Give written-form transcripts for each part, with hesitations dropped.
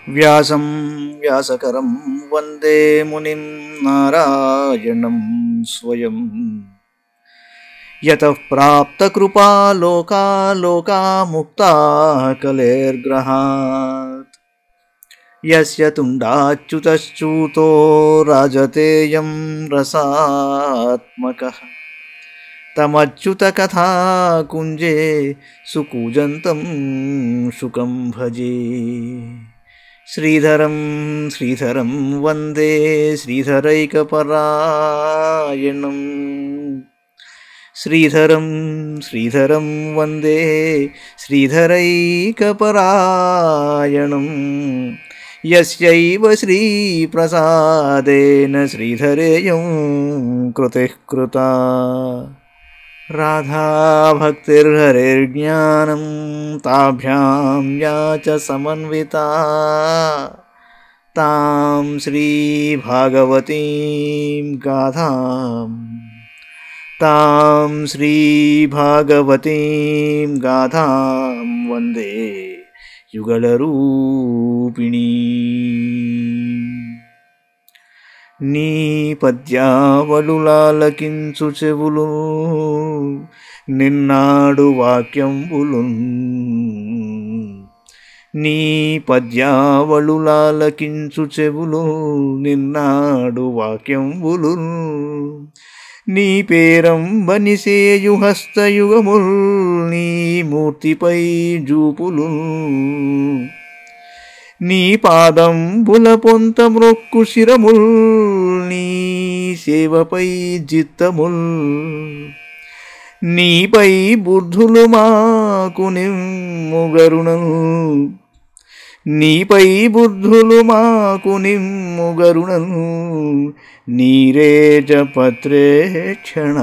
వ్యాసం వ్యాసకరం వందే మునిం నారాయణం స్వయం. యతః ప్రాప్తకృపా లోకా లోకా ముక్తాః కలేర్గ్రహాత్. యస్య తుండాచ్యుతశ్చ్యుతో రాజతేయం రసాత్మకః. తమచ్యుతకథా కుంజే సుకూజంతం శుకం భజే. శ్రీధరం శ్రీధరం వందే శ్రీధరైకపరాయణం. శ్రీధరం శ్రీధరం వందే శ్రీధరైకపరాయణం. యస్యైవ శ్రీప్రసాదేన శ్రీధరేయం కృతిః కృతా. రాధా భక్తిర్హరిర్జ్ఞానం తాభ్యాం యా చ సమన్వితా. తాం శ్రీ భాగవతీం గాథాం తాం శ్రీ భాగవతీం గాథాం వందే యుగళరూపిణీ. నీ పద్యావళులాలకించు చెవులు నిన్నాడు వాక్యంబులు. నీ పద్యావళులాలకించు చెవులు నిన్నాడు వాక్యంబులు. నీ పేరంబనిసేయు హస్తయుగముల్ నీ మూర్తిపై జూపులు. నీ పాదంబుల పొంత మ్రొక్కు శిరముల్ నీ సేవపై జిత్తముల్. నీపై బుద్ధులు మాకు నిమ్ముగరుణం. నీపై బుద్ధులు మాకు నిమ్ముగరుణం. నీరేజ పత్రేక్షణ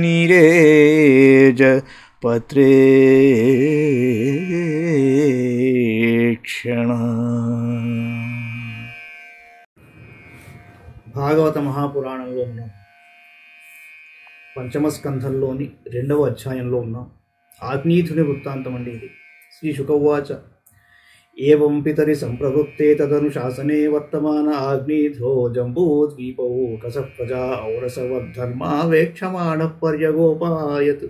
నీరేజ పత్రేక్షణ. భాగవత మహాపురాణంలో ఉన్నాం. పంచమ స్కంధంలోని 2వ అధ్యాయంలో ఉన్నాం. ఆగ్నేయుని వృత్తాంతం అండి ఇది. శ్రీ శుకవాచ. ఏవం పితరి సంప్రవృత్తే తదనుశాసనే వర్తమాన ఆగ్నేయో జంబూద్వీపౌ కస ప్రజా ఔరసవద్ధర్మా వేక్షమాణ పర్యగోపాయత్.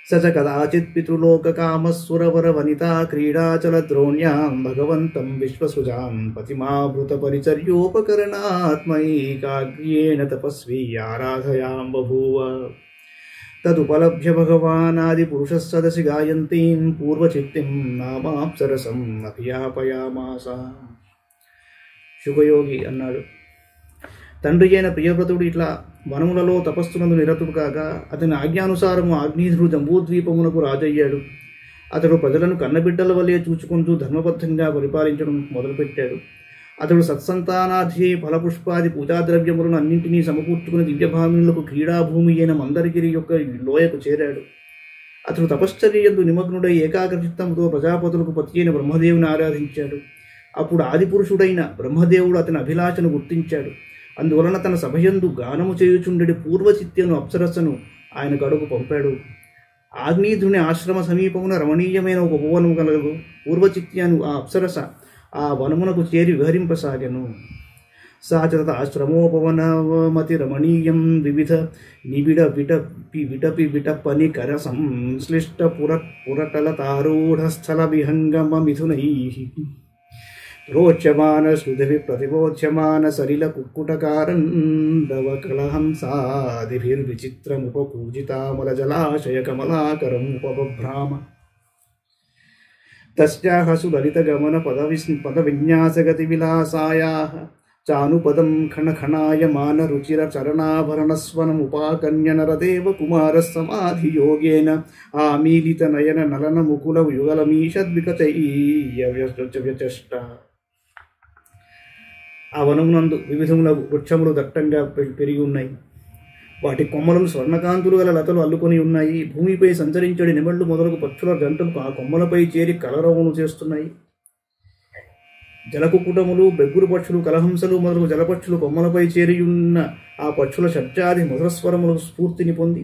స చ కదాచిత్ పితృలోకకామస్సురవర వనితా క్రీడాచల ద్రోణ్యాం భగవంతం విశ్వసుజాం పతిమాభృత పరిచర్యోపకరణాత్మైకాగ్ర్యేణ తపస్వీ ఆరాధయాం బభూవ. తదుపలభ్య భగవానాది పురుషः సదసి గాయంతీం పూర్వచిత్తిం నామాప్సరసం అభియాపయామాస. శుభయోగి అన్నాడు, తండ్రి అయిన ప్రియవ్రతుడు ఇట్లా వనములలో తపస్సునందు నిరతుడు కాగా అతని ఆజ్ఞానుసారము ఆగ్నేయుడు జంబూద్వీపమునకు రాజయ్యాడు. అతడు ప్రజలను కన్నబిడ్డల వలె చూచుకుంటూ ధర్మబద్ధంగా పరిపాలించడం మొదలుపెట్టాడు. అతడు సత్సంతానాధి ఫలపుష్పాది పూజాద్రవ్యములను అన్నింటినీ సమకూర్చుకుని దివ్యభామినులకు క్రీడాభూమి అయిన మందరగిరి యొక్క లోయకు చేరాడు. అతడు తపశ్చర్యందు నిమగ్నుడై ఏకాగ్రచిత్తంతో ప్రజాపతులకు పతి అయిన బ్రహ్మదేవుని ఆరాధించాడు. అప్పుడు ఆదిపురుషుడైన బ్రహ్మదేవుడు అతని అభిలాషను గుర్తించాడు. అందువలన తన సభయందు గానము చేయుచుండెడి పూర్వచిత్యను అప్సరస్సును ఆయన గడుగు పంపాడు. ఆగ్నేయుని ఆశ్రమ సమీపమున రమణీయమైన ఒక ఉపవనము కలదు. పూర్వచిత్యను ఆ అప్సరస ఆ వనమునకు చేరి విహరింపసాగెను. సాచత ఆశ్రమోపవనమతి రమణీయం వివిధ నిబిడ విటపి విటపని కర సంశ్లిష్ట పురటలతారూఢస్థల విహంగమ మిథునైః. రోచ్యమాన శృతిభి ప్రతిబోధ్యమాన సలిల కుక్కుటకారండవ కలహంసాదిభిర్విచిత్రముపకూజితామల జలాశయ కమలాకరం ఉపభ్రామ. తస్యాః సులలిత గమన పద విన్యాసగతి విలాసాయాః చానుపదం ఖణఖణాయమాన రుచిర చరణాభరణస్వనముపాకన్య నరదేవ కుమారः సమాధియోగేన ఆమీలిత నయన నలన ముకుల యుగలమీషద్వికచైర్యవ్యచష్ట. ఆ వనమునందు వివిధముల వృక్షములు దట్టంగా పెరిగి ఉన్నాయి. వాటి కొమ్మలను స్వర్ణకాంతులు గల లతలు అల్లుకొని ఉన్నాయి. భూమిపై సంచరించడి నెమళ్ళు మొదలగు పక్షుల గంటలు ఆ కొమ్మలపై చేరి కలరవము చేస్తున్నాయి. జలకుకుటములు, బెగ్గురు పక్షులు, కలహంసలు మొదలగు జలపక్షులు కొమ్మలపై చేరియున్న ఆ పక్షుల షడ్జాది మధురస్వరములకు స్ఫూర్తిని పొంది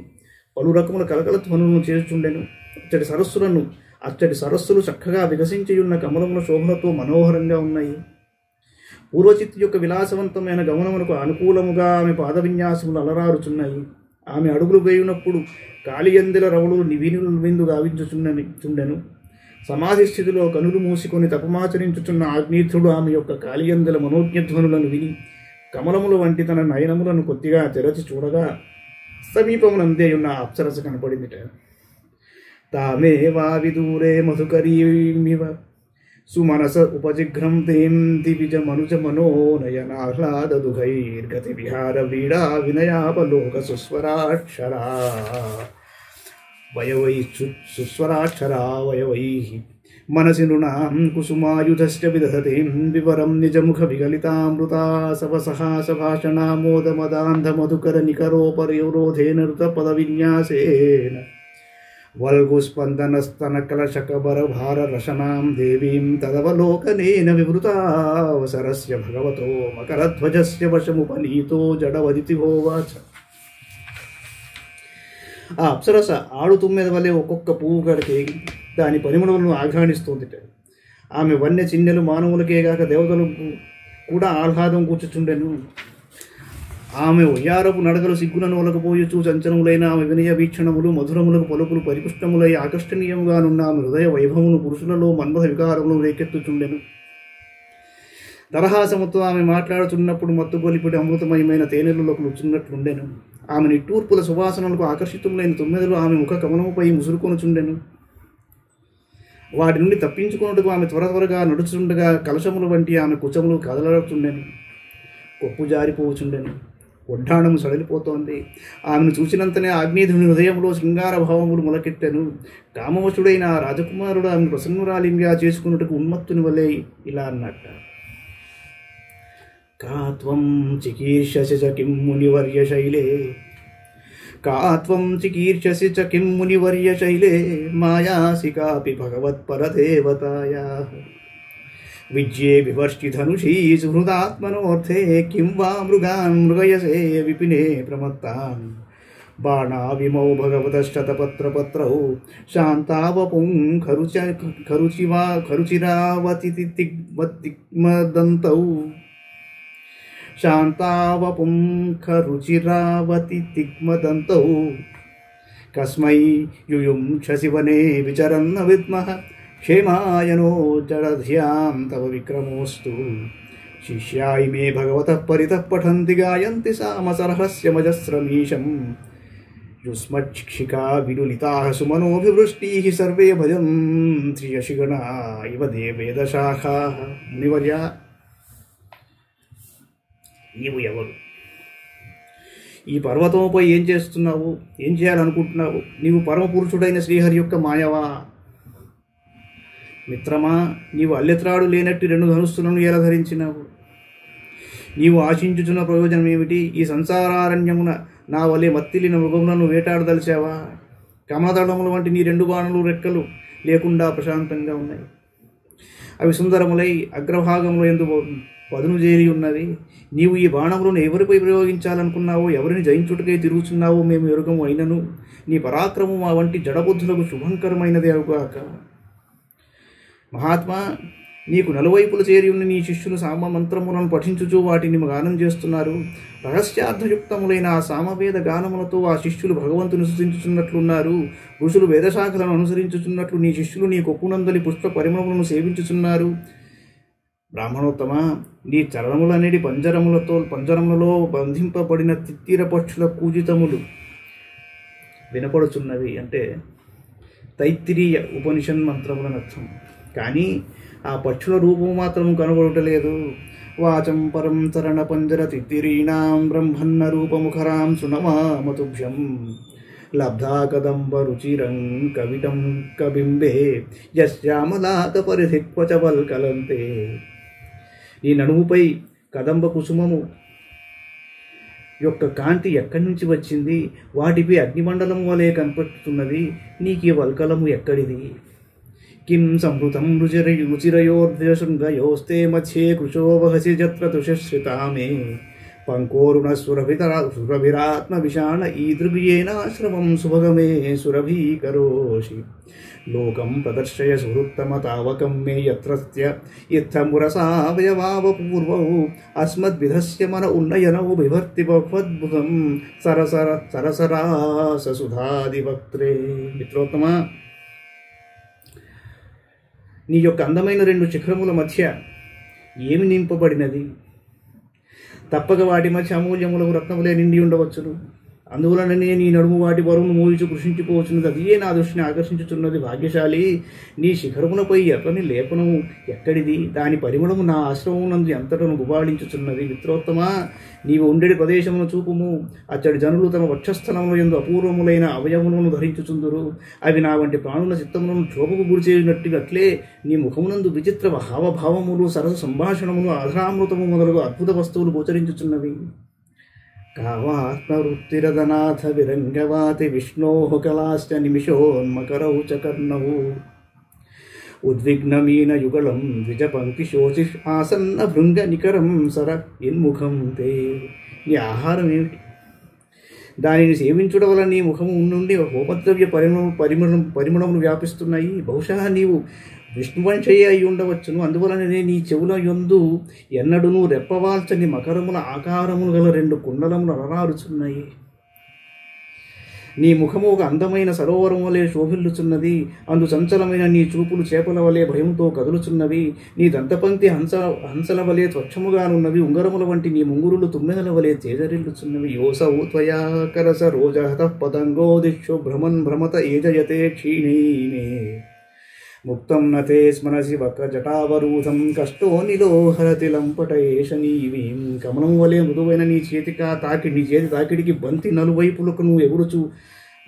పలు రకముల కలకల ధ్వనులను చేర్చుండెను. ఇచ్చటి సరస్సులను అచ్చటి సరస్సులు చక్కగా వికసించి ఉన్న కమలముల శోభలతో మనోహరంగా ఉన్నాయి. పూర్వచిత్తి యొక్క విలాసవంతమైన గమనమునకు అనుకూలముగా ఆమె పాద విన్యాసములు అలరారుచున్నాయి. ఆమె అడుగులు వేయునప్పుడు కాళియందెల రవులు విందు గావించుచుండెను. సమాధి స్థితిలో కనులు మూసుకొని తపమాచరించుచున్న ఆగ్నేయుడు ఆమె యొక్క కాళియందెల మనోజ్ఞధ్వనులను విని కమలముల వంటి తన నయనములను కొద్దిగా తెరచి చూడగా సమీపమునందే ఉన్న అప్సరస కనపడిందిట. తామే వావిదూరే మధుకరీమివ సుమనస ఉపజిఘ్రం తేం దివిజ మనుజ మనోనయనాహ్లాదదుఘైర్గతి విహార వీడా వినయాపలోక సుస్వరాక్షరా వయవై సుస్వరాక్షరా వయవై మనసి నృణాం కుసుమాయుధశ్చ విదధతేం వివరం నిజముఖ విగలితామృతా సభాషణామోదమదాంధమధుకర నికరోపరిరోధేన ఋతపద విన్యాసేన వల్గుస్పందనస్తన కలశకబర భార రసనాం దేవీం తదవలోకనేన వివృతావసరస్య భగవతో మకరధ్వజస్య వశముపనీతో జడవదితి హోవాచ. ఆ అప్సరస ఆడు తుమ్మెద వలె ఒక్కొక్క పువ్వు కడితే దాని పరిమళములను ఆఘ్రాణిస్తోందిట. ఆమె వన్య చిన్నెలు మానవులకే గాక దేవతలకు కూడా ఆహ్లాదం కూర్చుచుండెను. ఆమె ఒయ్యారపు నడకలు సిగ్గులను ఒలకపోయొచ్చు చంచనములైన ఆమె వినయ వీక్షణములు మధురములకు పలుకులు పరిపుష్టములై ఆకర్షణీయముగానున్న ఆమె హృదయ వైభవమును పురుషులలో మన్మథ వికారములను రేకెత్తుచుండెను. దరహాసముతో ఆమె మాట్లాడుతున్నప్పుడు మత్తుగొలిపిడి అమృతమయమైన తేనెలలోకి లుచున్నట్లుండెను. ఆమె నిట్టూర్పుల సువాసనలకు ఆకర్షితులైన తుమ్మెదలు ఆమె ముఖ కమలముపై ముసురుకొనుచుండెను. వాటి నుండి తప్పించుకున్నట్టుకు ఆమె త్వరగా నడుచుండగా కలశముల వంటి ఆమె కుచములు కదలడుతుండెను. కొప్పు జారిపోవచుండెను. ఒడ్డాణము సడలిపోతోంది. ఆమెను చూసినంతనే ఆగ్నేయుని హృదయంలో శృంగార భావములు మొలకెట్టెను. కామవశుడైన ఆ రాజకుమారుడు ఆమెను ప్రసన్నురాలింగా చేసుకున్నట్టుకు ఉన్మత్తుని వలె ఇలా అన్నట్ట. కాత్వం చికీర్షసి చ కిం మునివర్య శైలే కాత్వం చికీర్షసి చ కిం మునివర్య శైలే మాయాసి కాపి భగవత్పరదేవతాయాః విజ్యే వివర్ష్టి ధనుషీ సుహృదాత్మనోర్థే కిం వా మృగాన్ మృగయసే విపినే ప్రమత్తాన్ బాణావిమౌ భగవతశ్చతపత్రపత్రౌ శాంతావపుం ఖరుచిరావతి తిగ్మదంతౌ శాంతావపుం ఖరుచిరావతి తిగ్మదంతౌ కస్మై యుయుంక్షసి వనే విచరన్న విద్మః క్షేమాయనో జడధ్యాం తవ విక్రమోస్తు శిష్యాయి మే భగవతః పరితః పఠంతి గాయంతి సామసరహస్యమజస్రమీశం యుస్మక్షికా విలులితాః సుమనోభివృష్టీః సర్వే భజంతి యశిగణా ఇవ దేవేదశాఖాః. మునివర్య, నీవు ఎవరు? ఈ పర్వతముపై ఏం చేస్తున్నావు? ఏం చేయాలనుకుంటున్నావు? నీవు పరమపురుషుడైన శ్రీహరి యొక్క మాయవా? మిత్రమా, నీవు అల్లెత్రాడు లేనట్టు 2 ధనుస్సులను ఎలా ధరించినావు? నీవు ఆశించుచున్న ప్రయోజనం ఏమిటి? ఈ సంసారారణ్యమున నా వలె మత్తిలిన మృగములను వేటాడదలిచావా? కమలదళముల వంటి నీ 2 బాణములు రెక్కలు లేకుండా ప్రశాంతంగా ఉన్నాయి. అవి సుందరములై అగ్రభాగములో ఎందు పదును చేరి ఉన్నవి. నీవు ఈ బాణములను ఎవరిపై ప్రయోగించాలనుకున్నావో, ఎవరిని జయించుటకై తిరుగుచున్నావో మేము ఎరుగము. అయినను నీ పరాక్రమం మా వంటి జడబుద్ధులకు శుభంకరమైనదే అవుగాక. మహాత్మా, నీకు నలువైపులు చేరి ఉన్న నీ శిష్యులు సామ మంత్రములను పఠించుచూ వాటిని గానం చేస్తున్నారు. రహస్యార్థయుక్తములైన ఆ సామవేద గానములతో ఆ శిష్యులు భగవంతుని స్తుతించుచున్నట్లున్నారు. ఋషులు వేదశాఖలను అనుసరించుచున్నట్లు నీ శిష్యులు నీ కొప్పునందలి పుష్ప పరిమళములను సేవించుచున్నారు. బ్రాహ్మణోత్తమ, నీ చరణములనేది పంజరములలో బంధింపబడిన తిత్తిర పక్షుల కూజితములు వినపడుచున్నవి. అంటే తైత్తిరీయ ఉపనిషన్ మంత్రముల అర్థం. కానీ ఆ పక్షుల రూపము మాత్రము కనబడటలేదు. వాచం పరం చరణ పంజర తిత్తిరీణాం బ్రహ్మన్న రూపముఖరాం సునమామతుభ్యం లబ్ధా కదంబ రుచిరం కవిటం కబింబే యశ్యామలాత పరిధిక్వచ వల్కలంతే. నీ నడుముపై కదంబ కుసుమము యొక్క కాంతి ఎక్కడి నుంచి వచ్చింది? వాటిపై అగ్నిమండలము వలె కనపడుతున్నది. నీకు ఈ వల్కలము ఎక్కడిది? కిం సంహృతం రుచిరయోర్ధశృంగయోస్తే మధ్యే కృశో వహసి జత్ర తుషశ్రితామే పంకోరుణ సురభిరాత్మవిషాణ ఈదృగ్యేనాశ్రమం సుభగమే సురభీకరోషి లోకం ప్రదర్శయ సుహృత్తమ తావకం మే యత్రస్య ఇత్తమురసావయవావపూర్వౌ అస్మద్విధస్య మన ఉన్నయనౌ బిభర్తి భవద్భుతం సరసరాససుధాదివక్త్రే. మిత్రోత్తమా, నీ యొక్క అందమైన రెండు శిఖరముల మధ్య ఏమి నింపబడినది? తప్పక వాటి మధ్య అమూల్యములకు రత్నములే నిండి ఉండవచ్చును. అందువలననే నీ నడుము వాటి బరువును మోయిచు కృషించిపోవచ్చున్నది. అదియే నా దృష్టిని ఆకర్షించుచున్నది. భాగ్యశాలి, నీ శిఖరములపై ఎర్రని లేపనము ఎక్కడిది? దాని పరిమళము నా ఆశ్రమమునందు ఎంతటను గుబాళించుచున్నది. మిత్రోత్తమా, నీవు ఉండేటి ప్రదేశమును చూపుము. అచ్చడి జనులు తమ వక్షస్థలముల యందు అపూర్వములైన అవయవములను ధరించుచుందురు. అవి నా వంటి ప్రాణుల చిత్తములను క్షోభకు గురిచేయునట్లే నీ ముఖమునందు విచిత్ర హావభావములు, సరస సంభాషణములు, ఆధారామృతము మొదలగు అద్భుత వస్తువులు గోచరించుచున్నవి. కామాత్మవృత్తిరదనాథ విరంగవాతి విష్ణో కలాశ్చ నిమిషోన్మకరౌ చ కర్ణౌ ఉద్విగ్నమీన యుగళం ద్విజపంక్తి శోచి ఆసన్న భృంగ నికరం సర ఇన్ముఖం తే. నీ ఆహారం ఏమిటి? దానిని సేవించుట వల్ల నీ ముఖము నుండి హోమద్రవ్య పరిమళములు వ్యాపిస్తున్నాయి. బహుశా నీవు విష్ణువంశయ్య అయి ఉండవచ్చును. అందువలననే నీ చెవుల యందు ఎన్నడూనూ రెప్పవాల్చని మకరముల ఆకారములు గల రెండు కుండలములు అలరారుచున్నాయి. నీ ముఖము ఒక అందమైన సరోవరం వలె శోభిల్లుచున్నది. అందు చంచలమైన నీ చూపులు చేపల వలె భయంతో కదులుచున్నవి. నీ దంతపంక్తి హంసల వలె స్వచ్ఛముగానున్నవి. ఉంగరముల వంటి నీ ముంగురులు తుమ్మెదల వలె తేజరిల్లుచున్నవి. యోసౌ త్వయా కరస రోజహత పతంగో దిక్షు భ్రమన్ భ్రమత ఏజయతే క్షీణీనే ముక్తం నతే స్మరసి వక జటావరూధం కష్టో నిలోహరతి లంపటేష నీవీం. కమలం వలె మృదువైన నీ చేతి తాకిడికి బంతి నలువైపులకు నువ్వు ఎగురుచు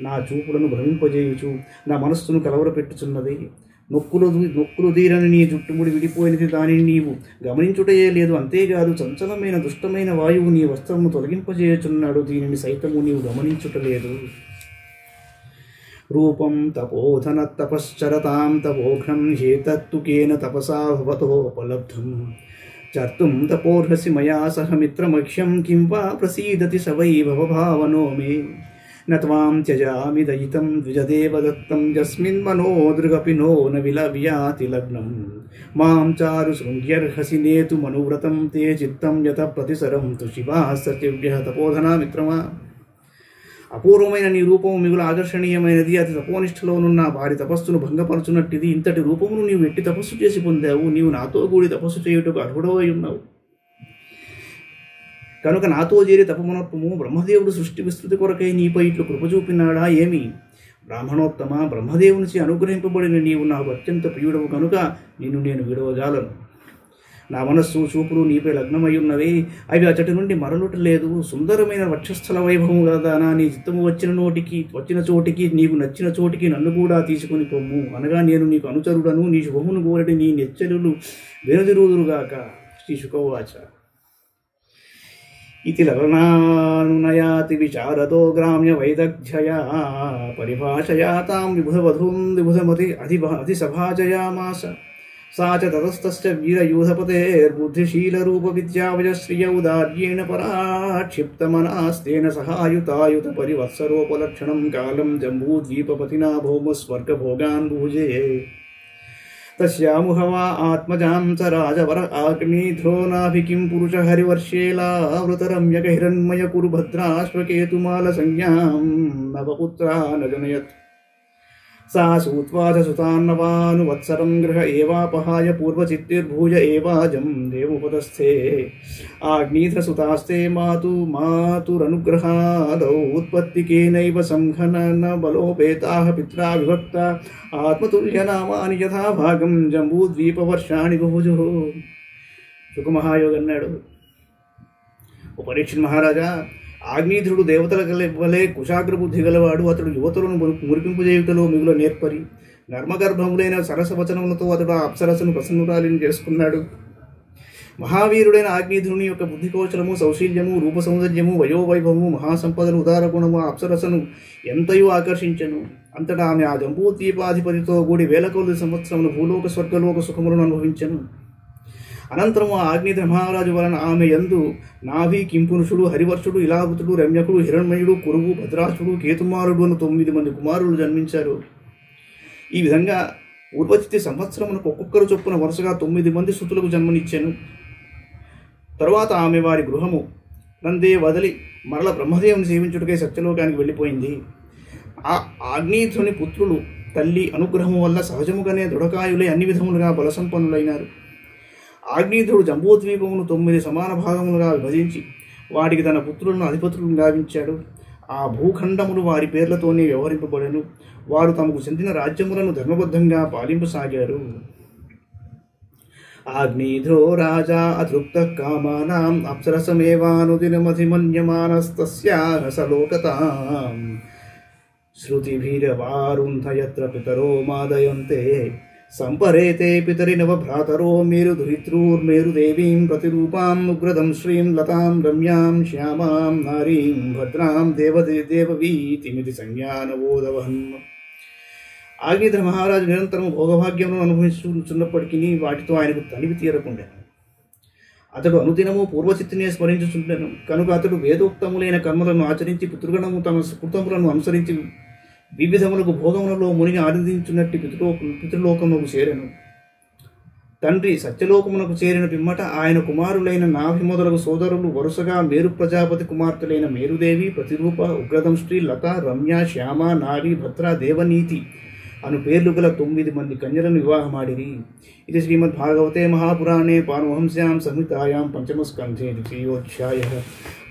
నా చూపులను భ్రమింపజేయుచు నా మనస్సును కలవరపెట్టుచున్నది. నొక్కులు తీరని నీ జుట్టుముడి విడిపోయినది, దానిని నీవు గమనించుటయే లేదు. అంతేకాదు చంచలమైన దుష్టమైన వాయువు నీ వస్త్రమును తొలగింపజేయుచున్నాడు. దీనిని సైతము నీవు గమనించుటలేదు. రూపం తపోధన తపశ్చరతాం తపోఘ్నం హేతత్తు కేన తపసా భవతోపలబ్ధం చర్తుం తపోర్హసి మయా సహ మిత్రమఖ్యం కిం వా ప్రసీదతి స వై భవభావనో మే నత్వాం త్యజామి దయితం ద్విజదేవ దత్తం యస్మిన్ మనోదృగపి నో న విలవ్యాతి లగ్నం మాం చారు శృంగ్యర్హసి నేతు మనువ్రతం తే చిత్తం యత ప్రతిసరం తు శివా సత్యవ్య. తపోధన మిత్రమా, అపూర్వమైన నీ రూపము మిగులు ఆకర్షణీయమైనది. అతి తపోనిష్టలోనున్న వారి తపస్సును భంగపరచున్నట్టిది. ఇంతటి రూపమును నీవు ఎట్టి తపస్సు చేసి పొందావు? నీవు నాతో కూడి తపస్సు చేయుటకు అర్హుడవై ఉన్నావు కనుక నాతో చేరి తపమునర్పము. బ్రహ్మదేవుడు సృష్టి విస్తృతి కొరకై నీపై ఇట్లు కృప చూపినాడా ఏమి? బ్రాహ్మణోత్తమ, బ్రహ్మదేవునిచి అనుగ్రహింపబడిన నీవు నాకు అత్యంత ప్రియుడవు కనుక నిన్ను నేను విడవజాలను. నా మనస్సు చూపులు నీపై లగ్నమై ఉన్నవి. అవి అచటి నుండి మరలుట లేదు. సుందరమైన వక్షస్థల వైభవం గలదానా, నీ చిత్తము వచ్చిన చోటికి నీకు నచ్చిన చోటికి నన్ను కూడా తీసుకుని పొమ్ము. అనగా నేను నీకు అనుచరుడను. నీ శుభమును కోరటి నీ నెచ్చరులు వెనుదిరుగుదురుగాక. శ్రీ శుకవాచ. ఇతి లలనానునయాతి విచారతో గ్రామ్య వైదగ్ధ్యయా పరిభాషయా తాం విబుధవధూం విబుధమతి అధిసభాజయామాస. సా చ తతస్తస్య వీరయూధపతేర్బుద్ధిశీలరూపవిద్యావయశ్రియ పరాక్షిప్తమనాస్తేన సహాయుతాయుత పరివత్సరోపలక్షణం కాలం జంబూద్వీపపతినా భౌమస్వర్గభోగాన్ భుజే. తస్యాముహవా ఆత్మజాం స రాజవర ఆగ్నేధ్రో నాభికిం పురుష హరివర్షేలావృతరమ్యక హిరణ్మయ కురు భద్రాశ్వకేతుమాల సంజ్ఞాం నవపుత్రా నజనయత్. सा सूत्वाच सुतान्नवानुवत्सरं गृह एवापहाय पूर्वचित्तिर्भूय एवाजं देवोपतस्थे आग्नीध्रसुतास्ते मातुरनुग्रहादौ उत्पत्तिकेनैव संघनन बलोपेताः पित्रा विभक्ता आत्मतुल्यनामानि यथा भागं जम्बूद्वीपवर्षाणि बहुजुः. సుఖమహాయోగన్నాడు. ఓ పరీక్షిత్ మహారాజా, ఆగ్నేయుడు దేవతల వలె కుశాగ్ర బుద్ధి గలవాడు. అతడు యువతులను మురిపింపుజేయుటలో మిగుల నేర్పరి. నర్మగర్భములైన సరసవచనములతో అతడు ఆ అప్సరసను ప్రసన్నురాలిని చేసుకున్నాడు. మహావీరుడైన ఆగ్నేయుని యొక్క బుద్ధికోచరము, సౌశీల్యము, రూప సౌందర్యము, వయోవైభవము, మహాసంపదలు, ఉదారగుణము ఆ అప్సరసను ఎంతయో ఆకర్షించెను. అంతటా ఆమె ఆ జంబూద్వీపాధిపతితో కూడి వేల కొలది సంవత్సరములు భూలోక స్వర్గలోక సుఖములను అనుభవించెను. అనంతరం ఆ ఆగ్నేయ మహారాజు వలన ఆమె యందు నాభి, కింపురుషుడు, హరివర్షుడు, ఇలావతుడు, రమ్యకుడు, హిరణ్మయుడు, కురువు, భద్రాసుడు, కేతుమారుడు అను 9 మంది కుమారులు జన్మించారు. ఈ విధంగా పూర్వచిత్తి సంవత్సరమునకు ఒక్కొక్కరు చొప్పున వరుసగా 9 మంది సుతులకు జన్మనిచ్చాను. తరువాత ఆమె వారి గృహము నందే వదిలి మరల బ్రహ్మదేవుని సేవించుటకై సత్యలోకానికి వెళ్ళిపోయింది. ఆ ఆగ్నేయుని పుత్రులు తల్లి అనుగ్రహం వల్ల సహజముగానే దృఢకాయులై అన్ని విధములుగా బలసంపన్నులైనారు. ఆగ్నేయుడు జంబూద్వీపమును 9 సమాన భాగములుగా విభజించి వాటికి తన పుత్రులను అధిపతులను గావించాడు. ఆ భూఖండములు వారి పేర్లతోనే వ్యవహరింపబడెను. వారు తమకు చెందిన రాజ్యములను ధర్మబద్ధంగా పాలింపసాగారు. ఆగ్నేయుధో రాజా అతృప్త కామానాం అప్సరసమేవానుదినమధిమన్యమానస్తస్యాహ సలోకతాం శృతిభిరవారుంధయత్ర పితరో మాదయంతే సంపరేతే పితరినవ భ్రాతరో మేరుధరిత్రూర్మేరుదేవీం ప్రతిరూపాం ఉగ్రదం శ్రీం లతాం రమ్యాం శ్యామాం నారీం భద్రాం దేవవీతిమితి సంజ్ఞానబోధవహన్. ఆగ్నేయ మహారాజు నిరంతరం భోగభాగ్యమును అనుభవిస్తున్నప్పటికీ వాటితో ఆయనకు తనివి తీరకుండాను. అతడు అనుదినము పూర్వచిత్తినే స్మరించుచుండెను. కనుక అతడు వేదోక్తములైన కర్మలను ఆచరించి పితృగణము తమ కృతములను అనుసరించి వివిధములకు భోగములలో మునిగి ఆనందించున్నట్టు పితృలోకమునకు చేరెను. తండ్రి సత్యలోకమునకు చేరిన పిమ్మట ఆయన కుమారులైన నాభి మొదలగు సోదరులు వరుసగా మేరు ప్రజాపతి కుమార్తెలైన మేరుదేవి, ప్రతిరూప, ఉగ్రదంశ్రీ, లత, రమ్య, శ్యామ, నారి, భద్ర, దేవనీతి అను పేర్లు గల 9 మంది కన్యలను వివాహమాడిరి. ఇది శ్రీమద్భాగవతే మహాపురాణే పారమహంస్యాం సంహితాయాం పంచమస్కంధే ద్వితీయోధ్యాయః.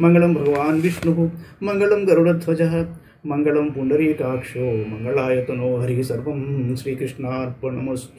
మంగళం భగవాన్ విష్ణుః, మంగళం గరుడధ్వజః, మంగళం పుండరీకాక్షో, మంగళాయతనో హరి. సర్వం శ్రీకృష్ణార్పణమస్తు.